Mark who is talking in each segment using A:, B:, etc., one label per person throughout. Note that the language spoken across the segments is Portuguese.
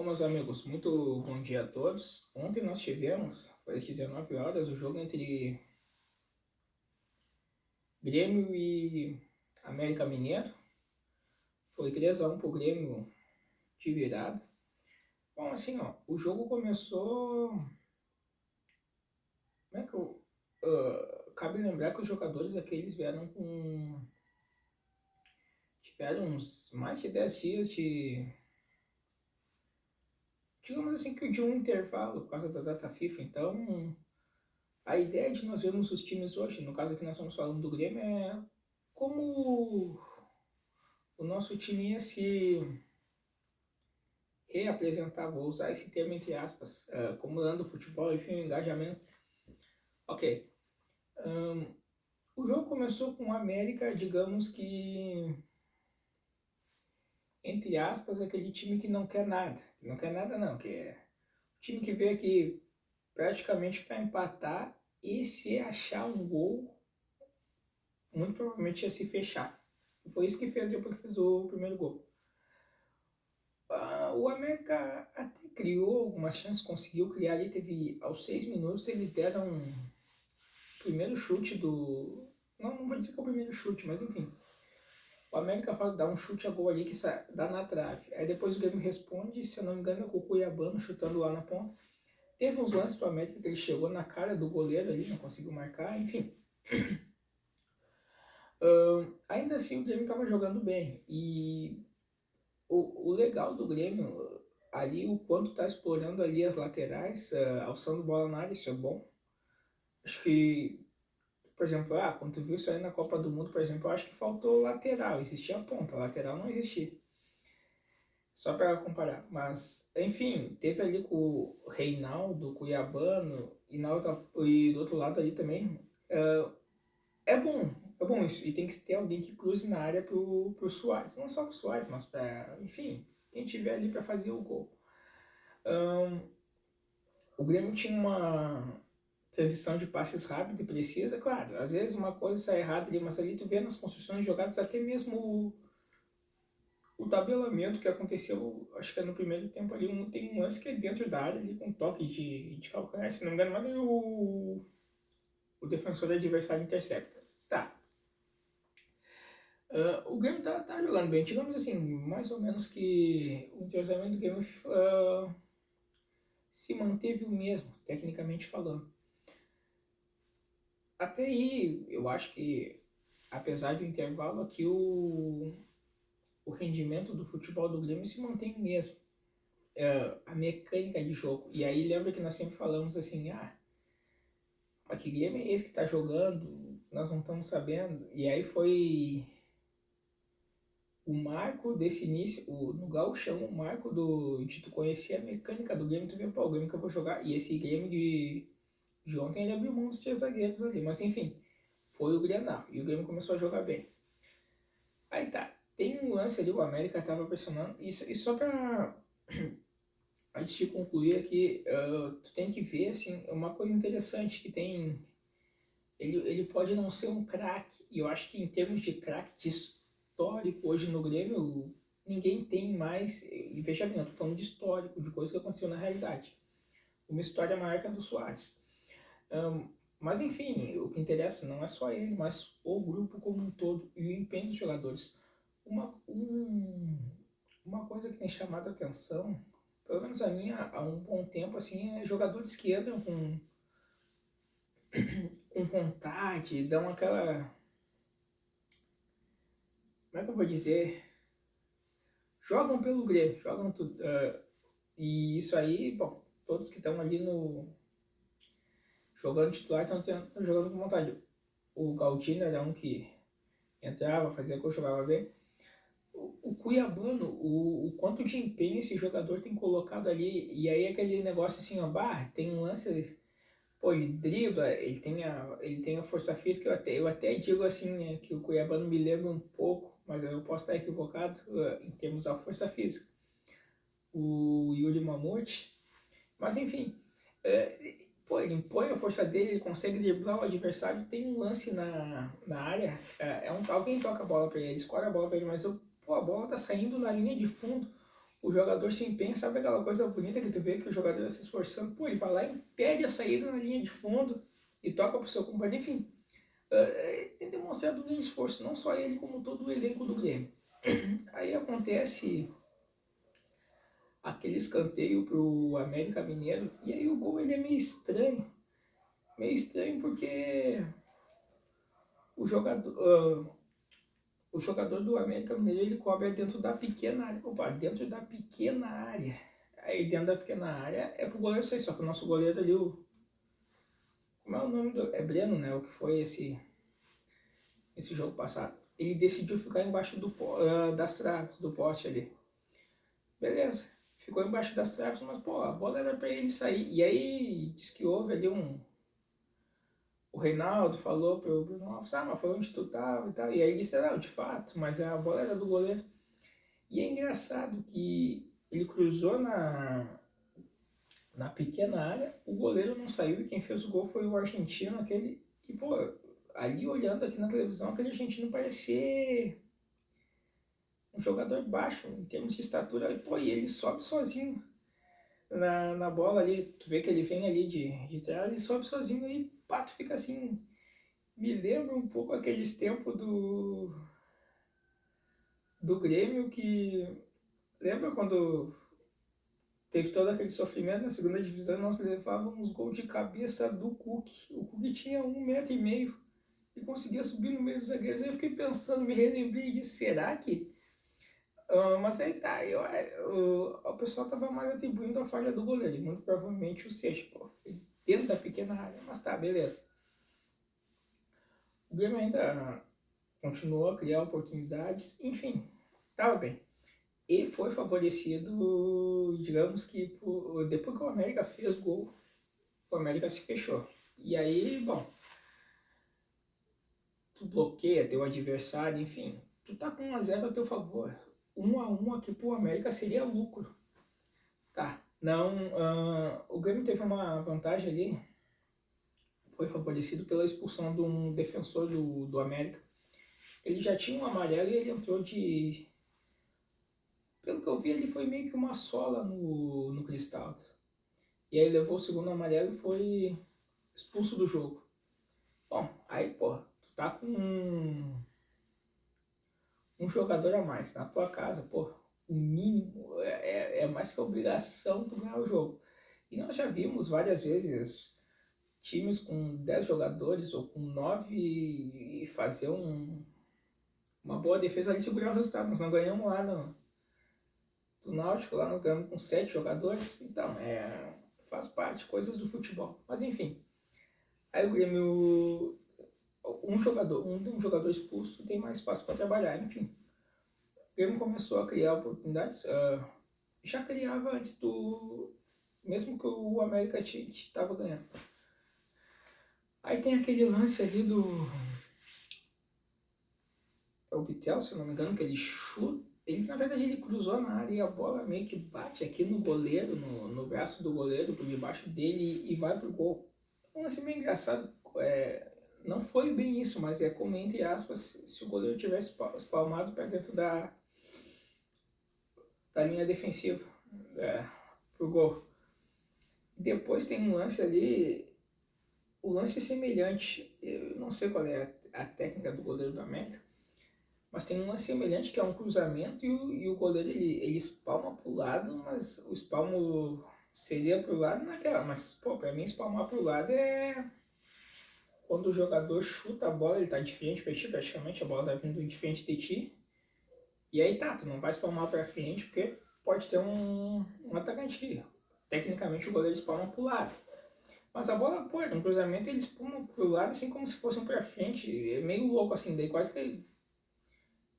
A: Bom, meus amigos, muito bom dia a todos. Ontem nós tivemos, foi às 19 horas, o jogo entre Grêmio e América Mineiro. Foi 3-1 pro Grêmio de virada. Bom, assim, ó, o jogo começou. Como é que eu. Cabe lembrar que os jogadores aqueles vieram com. Tiveram uns mais de 10 dias de. Digamos assim, que de um intervalo por causa da data FIFA. Então, a ideia de nós vermos os times hoje, no caso aqui nós estamos falando do Grêmio, é como o nosso time ia se reapresentar, vou usar esse termo entre aspas, como dando futebol, enfim, engajamento. Ok. O jogo começou com o América, digamos que, entre aspas, aquele time que não quer nada. Não quer nada não, que é o time que veio aqui praticamente para empatar e se achar um gol, muito provavelmente ia se fechar. Foi isso que fez depois que fez o primeiro gol. O América até criou algumas chances, conseguiu criar ali, teve aos 6 minutos eles deram o primeiro chute do. Não vou dizer que é o primeiro chute, mas enfim. O América dá um chute a gol ali que dá na trave. Aí depois o Grêmio responde, se eu não me engano, é com o Cuiabano chutando lá na ponta. Teve uns lances do América que ele chegou na cara do goleiro ali, não conseguiu marcar, enfim. Ainda assim o Grêmio estava jogando bem. E o legal do Grêmio, ali o quanto está explorando ali as laterais, alçando bola na área, isso é bom. Acho que, por exemplo, quando tu viu isso aí na Copa do Mundo, por exemplo, eu acho que faltou lateral, existia a ponta, lateral não existia. Só para comparar. Mas, enfim, teve ali com o Reinaldo, Cuiabano e do outro lado ali também. É bom isso. E tem que ter alguém que cruze na área pro Suárez. Não só pro Suárez, mas para, enfim, quem tiver ali para fazer o gol. O Grêmio tinha uma transição de passes rápida e precisa, claro. Às vezes uma coisa sai errada ali, mas ali tu vê nas construções de jogadas até mesmo o tabelamento que aconteceu, acho que é no primeiro tempo ali, tem um lance que é dentro da área ali com um toque de calcanhar, se não me engano, mas aí o defensor do adversário intercepta. Tá. O Grêmio tá jogando bem. Digamos assim, mais ou menos que o entrosamento do Grêmio se manteve o mesmo, tecnicamente falando. Até aí, eu acho que, apesar do intervalo aqui, o rendimento do futebol do Grêmio se mantém o mesmo. A mecânica de jogo. E aí lembra que nós sempre falamos assim, mas que Grêmio é esse que tá jogando? Nós não estamos sabendo. E aí foi o marco desse início, no gauchão, o marco de tu conhecer a mecânica do Grêmio, tu vê, pô, o Grêmio que eu vou jogar. E esse Grêmio de ontem ele abriu mão dos três zagueiros ali. Mas enfim, foi o Grenal. E o Grêmio começou a jogar bem. Aí tá, tem um lance ali, o América tava pressionando. E só pra antes de concluir aqui, tu tem que ver, assim, uma coisa interessante que tem. Ele pode não ser um craque, e eu acho que em termos de craque de histórico, hoje no Grêmio, ninguém tem mais. E veja bem, eu tô falando de histórico, de coisa que aconteceu na realidade. Uma história maior que a do Soares. Mas enfim, o que interessa não é só ele, mas o grupo como um todo e o empenho dos jogadores. Uma coisa que tem chamado a atenção, pelo menos a minha, há um bom tempo, assim, é jogadores que entram com vontade, dão aquela. Como é que eu vou dizer? Jogam pelo Grêmio, jogam tudo. E isso aí, bom, todos que estão ali no. Jogando titular estão jogando com vontade. O Galdino era um que entrava, fazia gol, jogava bem. O Cuiabano, o quanto de empenho esse jogador tem colocado ali, e aí aquele negócio assim, ó, tem um lance, pô, ele dribla, ele tem a força física, eu até digo assim, né, que o Cuiabano me lembra um pouco, mas eu posso estar equivocado em termos da força física, o Yuri Mamute, mas enfim, pô, ele impõe a força dele, ele consegue driblar o adversário, tem um lance na área, alguém toca a bola pra ele, escolhe a bola pra ele, mas a bola tá saindo na linha de fundo, o jogador se empenha, sabe aquela coisa bonita que tu vê que o jogador está se esforçando, pô, ele vai lá e impede a saída na linha de fundo e toca pro seu companheiro, enfim, tem demonstrado um grande esforço, não só ele, como todo o elenco do Grêmio. Aí acontece aquele escanteio pro América Mineiro, e aí o gol ele é meio estranho porque o jogador, o jogador do América Mineiro ele cobra dentro da pequena área. Opa, dentro da pequena área. Aí dentro da pequena área é pro goleiro sair, só que o nosso goleiro ali, como é o nome do. É Breno, né? O que foi esse jogo passado. Ele decidiu ficar embaixo das traves, do poste ali. Beleza. Ficou embaixo das traves, mas pô, a bola era pra ele sair. E aí diz que houve ali o Reinaldo falou pro Bruno Alves, mas foi onde tu tava e tal. E aí ele disse, não, de fato, mas a bola era do goleiro. E é engraçado que ele cruzou na pequena área, o goleiro não saiu e quem fez o gol foi o argentino, aquele. E, pô, ali olhando aqui na televisão, aquele argentino parecia um jogador baixo em termos de estatura. E, pô, e ele sobe sozinho na bola ali. Tu vê que ele vem ali de trás e sobe sozinho e pato fica assim. Me lembra um pouco aqueles tempos do Grêmio que. Lembra quando teve todo aquele sofrimento na segunda divisão, nós levávamos gol de cabeça do Cook. O Cook tinha 1,5 m e conseguia subir no meio dos zagueiros. Aí eu fiquei pensando, me relembrei de será que. Mas aí tá, o pessoal tava mais atribuindo a falha do goleiro, muito provavelmente o Seixas, pô, dentro da pequena área, mas tá, beleza. O Grêmio ainda continuou a criar oportunidades, enfim, tava bem. E foi favorecido, digamos que depois que o América fez gol, o América se fechou. E aí, bom, tu bloqueia teu adversário, enfim, tu tá com 1-0 a teu favor. 1-1 aqui pro América seria lucro. Tá, não, o Grêmio teve uma vantagem ali, foi favorecido pela expulsão de um defensor do América. Ele já tinha um amarelo e ele entrou de... Pelo que eu vi, ele foi meio que uma sola no Cristal. E aí levou o segundo amarelo e foi expulso do jogo. Bom, aí, pô, tu tá com um jogador a mais na tua casa, pô, o mínimo é mais que a obrigação tu ganhar o jogo. E nós já vimos várias vezes times com 10 jogadores ou com 9 e fazer uma boa defesa ali e segurar o resultado. Nós não ganhamos lá do Náutico, lá nós ganhamos com 7 jogadores, então faz parte, coisas do futebol. Mas enfim, aí o Grêmio, um jogador expulso tem mais espaço para trabalhar, enfim. O Grêmio começou a criar oportunidades, já criava antes mesmo que o América estava ganhando. Aí tem aquele lance ali é o Bitel, se eu não me engano, que ele chuta. Ele, na verdade, ele cruzou na área e a bola meio que bate aqui no goleiro, no braço do goleiro, por debaixo dele e vai pro gol. Um lance meio engraçado. Não foi bem isso, mas é como, entre aspas, se o goleiro tivesse espalmado para dentro da linha defensiva pro gol. Depois tem um lance ali, o lance é semelhante. Eu não sei qual é a técnica do goleiro do América, mas tem um lance semelhante que é um cruzamento e o goleiro ele espalma pro lado, mas o espalmo seria pro lado naquela. Mas, pô, pra mim espalmar pro lado é quando o jogador chuta a bola, ele tá de frente pra ti, praticamente a bola tá vindo de frente de ti. E aí tá, tu não vai espalmar pra frente porque pode ter um atacante aqui. Tecnicamente o goleiro espalma pro lado. Mas a bola, pô, no cruzamento ele espalma pro lado assim como se fosse um pra frente. É meio louco assim, daí quase que,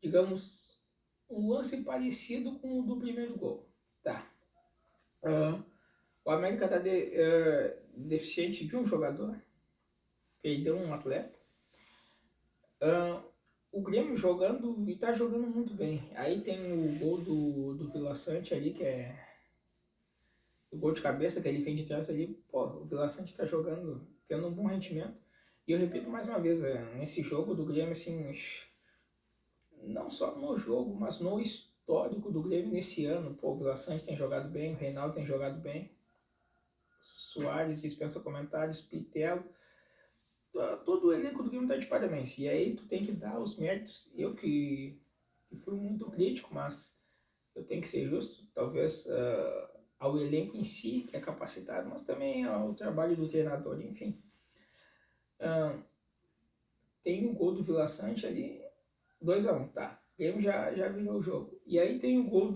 A: digamos, um lance parecido com o do primeiro gol. Tá. O América tá deficiente de um jogador. Perdeu um atleta. O Grêmio jogando e tá jogando muito bem. Aí tem o gol do Vila Sante ali, que é o gol de cabeça que ele vem de trás ali. Pô, o Vila Sante tá jogando, tendo um bom rendimento. E eu repito mais uma vez, nesse jogo do Grêmio, assim, não só no jogo, mas no histórico do Grêmio nesse ano. Pô, o Vila Sante tem jogado bem, o Reinaldo tem jogado bem, Soares dispensa comentários, Pitelo, todo o elenco do Grêmio tá de parabéns. E aí tu tem que dar os méritos. Eu que fui muito crítico, mas eu tenho que ser justo, talvez ao elenco em si, que é capacitado, mas também ao trabalho do treinador, enfim. Tem o gol do Vila Sante ali, 2-1, tá. O Grêmio já virou o jogo. E aí tem o gol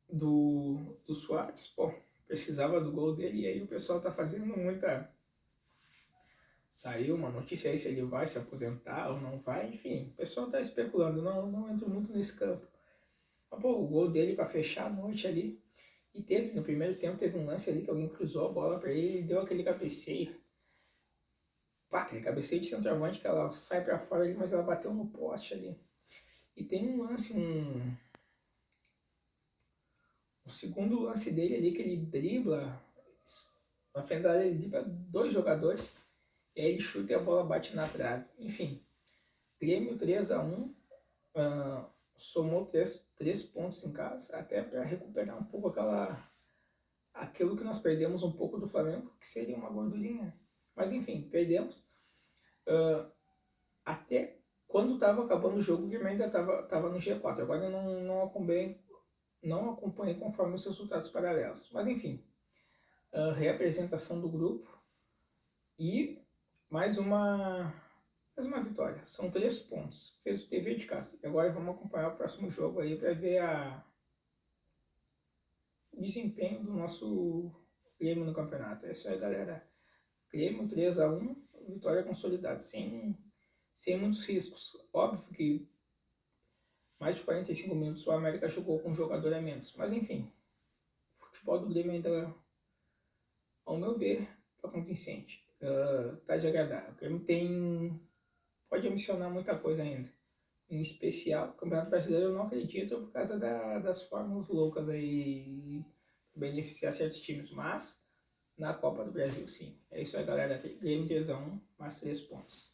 A: do Soares, pô, precisava do gol dele, e aí o pessoal tá fazendo muita... Saiu uma notícia aí se ele vai se aposentar ou não vai, enfim, o pessoal tá especulando, não entro muito nesse campo. Mas, pô, o gol dele para fechar a noite ali, e no primeiro tempo, teve um lance ali que alguém cruzou a bola para ele e deu aquele cabeceio. Pá, aquele cabeceio de centroavante que ela sai para fora ali, mas ela bateu no poste ali. E tem um lance, o segundo lance dele ali, que ele dribla, na frente da área ele dribla 2 jogadores, e aí ele chuta e a bola bate na trave. Enfim, Grêmio 3-1, somou 3 pontos em casa, até para recuperar um pouco aquilo que nós perdemos um pouco do Flamengo, que seria uma gordurinha. Mas enfim, perdemos. Até quando estava acabando o jogo, o Grêmio ainda estava no G4. Agora eu não acompanhei conforme os resultados paralelos. Mas enfim, reapresentação do grupo e mais uma vitória. São 3 pontos. Fez o dever de casa. E agora vamos acompanhar o próximo jogo aí para ver o desempenho do nosso Grêmio no campeonato. É isso aí, galera. Grêmio 3-1, vitória consolidada, sem muitos riscos. Óbvio que mais de 45 minutos o América jogou com um jogador a menos. Mas enfim, o futebol do Grêmio ainda, ao meu ver, está convincente. Tá de agradar. O Grêmio pode ambicionar muita coisa ainda. Em especial, o Campeonato Brasileiro eu não acredito por causa das fórmulas loucas aí, beneficiar certos times. Mas na Copa do Brasil, sim. É isso aí, galera. Grêmio 3-1, mais 3 pontos.